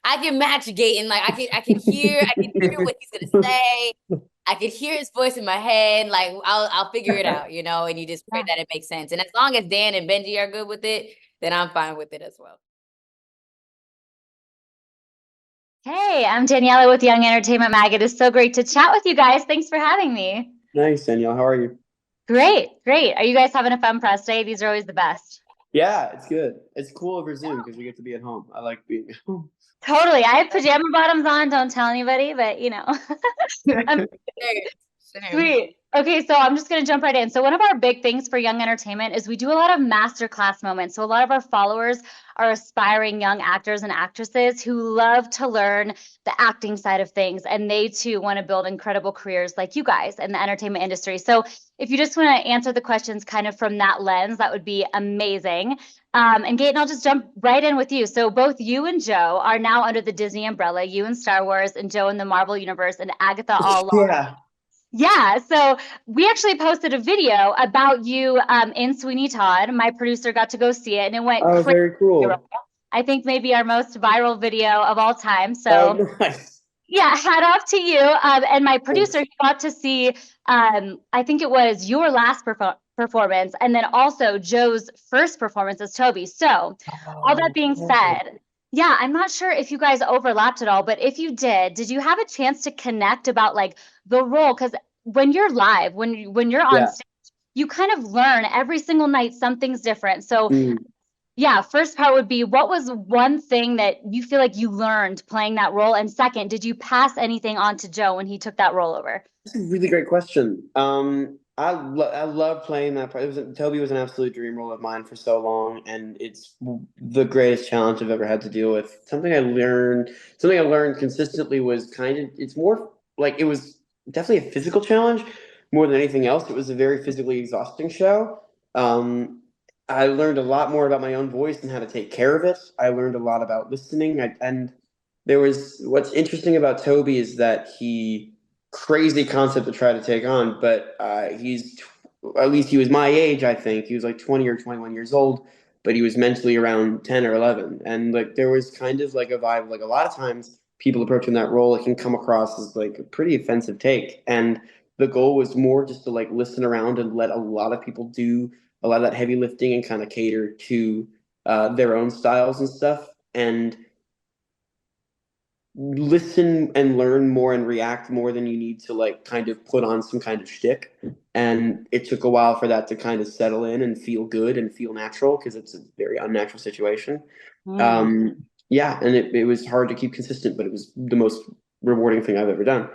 I can match Gaten. Like I can hear what he's gonna say. I could hear his voice in my head. Like I'll figure it out, you know, and you just pray Yeah. that it makes sense. And as long as Dan and Benji are good with it, then I'm fine with it as well. Hey, I'm Daniela with Young Entertainment Mag. It is so great to chat with you guys. Thanks for having me. Nice, Danielle. How are you? Great, great. Are you guys having a fun press day? These are always the best. Yeah, it's good. It's cool over Zoom because we get to be at home. I like being at home. Totally. I have pajama bottoms on. Don't tell anybody, but um, Same. Sweet. Okay, so I'm just going to jump right in. So one of our big things for Young Entertainment is we do a lot of masterclass moments. So a lot of our followers are aspiring young actors and actresses who love to learn the acting side of things, and they too want to build incredible careers like you guys in the entertainment industry. So if you just want to answer the questions kind of from that lens, that would be amazing. And Gaten, I'll just jump right in with you. So both you and Joe are now under the Disney umbrella, you in Star Wars and Joe in the Marvel Universe and Agatha all along. Yeah. Yeah, so we actually posted a video about you in Sweeney Todd. My producer got to go see it, and it went Oh, crazy very viral. cool. I think maybe our most viral video of all time. Oh, So nice. yeah, hat off to you. And my producer, he got to see, I think it was your last performance, and then also Joe's first performance as Toby. So all that Oh, being said, yeah, I'm not sure if you guys overlapped at all, but if you did you have a chance to connect about like the role? Because when you're live, when you're on yeah. stage, you kind of learn every single night something's different. So Mm. yeah, first part would be what was one thing that you feel like you learned playing that role? And second, did you pass anything on to Joe when he took that role over? That's a really great question. I love playing that part. Toby was an absolute dream role of mine for so long, and it's the greatest challenge I've ever had to deal with. Something I learned consistently was it's more like it was definitely a physical challenge more than anything else. It was a very physically exhausting show. Um, I learned a lot more about my own voice and how to take care of it. I learned a lot about listening, and there was what's interesting about Toby is that he crazy concept to try to take on, but at least he was my age. I think he was like 20 or 21 years old, but he was mentally around 10 or 11, and like there was kind of like a vibe. Like a lot of times, people approaching that role, it can come across as like a pretty offensive take, and the goal was more just to like listen around and let a lot of people do a lot of that heavy lifting and kind of cater to their own styles and stuff, and listen and learn more and react more than you need to like kind of put on some kind of shtick. And it took a while for that to kind of settle in and feel good and feel natural because it's a very unnatural situation. Mm. Yeah, and it was hard to keep consistent, but it was the most rewarding thing I've ever done.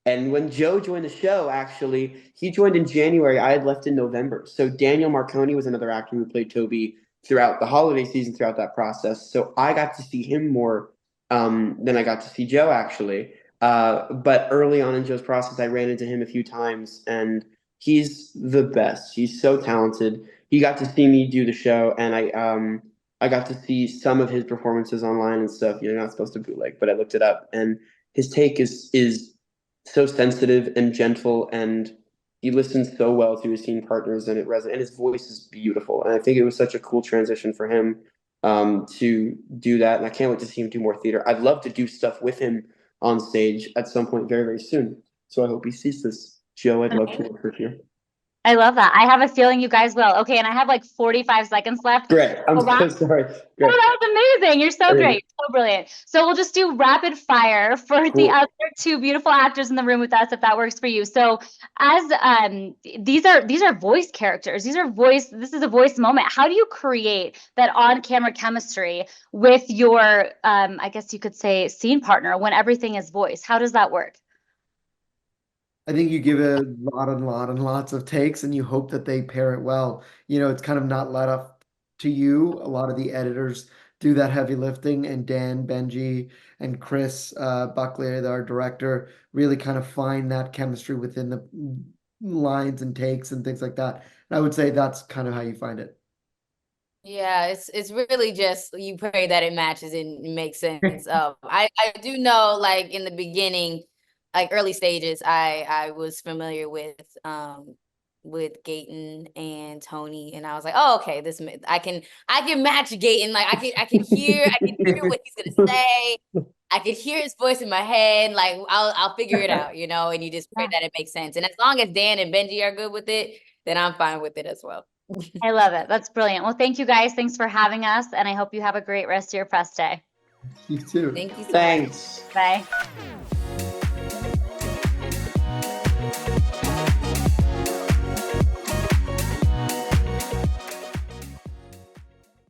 And when Joe joined the show, actually, he joined in January. I had left in November. So Daniel Marconi was another actor who played Toby throughout the holiday season, throughout that process. So I got to see him more than I got to see Joe actually. But early on in Joe's process, I ran into him a few times, and he's the best. He's so talented. He got to see me do the show, and I got to see some of his performances online and stuff. You're not supposed to bootleg, but I looked it up, and his take is so sensitive and gentle, and he listens so well to his scene partners, and it resonates. And his voice is beautiful, and I think it was such a cool transition for him to do that. And I can't wait to see him do more theater. I'd love to do stuff with him on stage at some point very, very soon. So I hope he sees this. Joe, I'd love to work with you. I love that. I have a feeling you guys will. Okay, and I have like 45 seconds left. Great. I'm So so sorry. Oh, Great. that was amazing. You're so Okay. great. So brilliant. So we'll just do rapid fire for the Cool. other two beautiful actors in the room with us, if that works for you. So as these are voice characters. This is a voice moment. How do you create that on-camera chemistry with your I guess you could say scene partner when everything is voice? How does that work? I think you give a lot and lot and lots of takes and you hope that they pair it well. It's kind of not let up to you. A lot of the editors do that heavy lifting, and Dan, Benji, and Chris Buckley, our director, really kind of find that chemistry within the lines and takes and things like that. And I would say that's kind of how you find it. Yeah, it's really just you pray that it matches and it makes sense. I do know like in the beginning, like early stages, I was familiar with with Gaten and Tony, and I was like, oh, okay, I can match Gaten. Like I can hear what he's gonna say. I could hear his voice in my head. Like I'll figure it out, you know. And you just pray that it makes sense. And as long as Dan and Benji are good with it, then I'm fine with it as well. I love it. That's brilliant. Well, thank you guys. Thanks for having us, and I hope you have a great rest of your press day. You too. Thank you so much. Thanks. Bye.